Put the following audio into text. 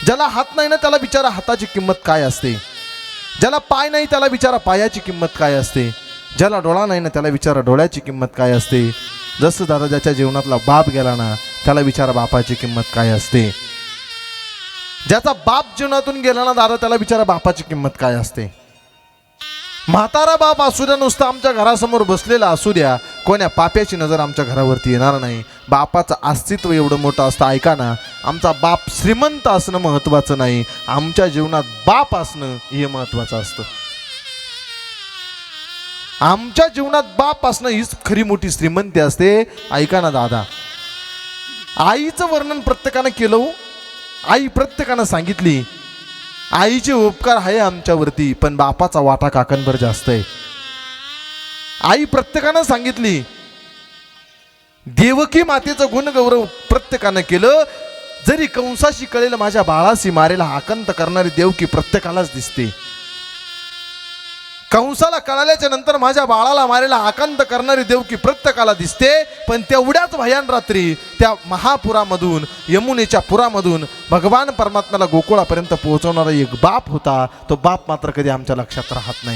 ज्याला हात नाही ना त्याला विचारा हाताची किंमत काय असते, ज्याला पाय नाही त्याला विचारा पायाची किंमत काय असते, ज्याला डोळा नाही ना त्याला विचारा डोळ्याची किंमत काय असते. जसं दादा ज्याच्या जीवनातला बाप गेला ना त्याला विचारा बापाची किंमत काय असते. ज्याचा बाप जीवनातून गेला ना दादा त्याला विचारा बापाची किंमत काय असते. म्हातारा बाप असू द्या, नुसतं आमच्या घरासमोर बसलेला असू द्या, कोण्या पाप्याची नजर आमच्या घरावरती येणार नाही. बापाचं अस्तित्व एवढं मोठं असतं. ऐका ना, आमचा बाप श्रीमंत असणं महत्त्वाचं नाही, आमच्या जीवनात बाप असणं हे महत्त्वाचं असतं. आमच्या जीवनात बाप असणं हीच खरी मोठी श्रीमंती असते. ऐका ना दादा, आईचं वर्णन प्रत्येकानं केलं, आई प्रत्येकानं सांगितली, आईचे उपकार आहे आमच्यावरती, पण बापाचा वाटा काकांवर जास्त आहे. आई प्रत्येकानं सांगितली, देवकी मातेचं गुणगौरव प्रत्येकानं केलं. जरी कंसाशी कळेल माझ्या बाळाशी मारेल आकंत करणारी देवकी प्रत्येकालाच दिसते. कंसाला कळाल्याच्या नंतर माझ्या बाळाला मारेला आकांत करणारी देवकी प्रत्येकाला दिसते. पण तेवढ्याच भयान रात्री त्या महापुरामधून, यमुनेच्या पुरामधून भगवान परमात्म्याला गोकुळापर्यंत पोहोचवणारा एक बाप होता. तो बाप मात्र कधी आमच्या लक्षात राहत नाही.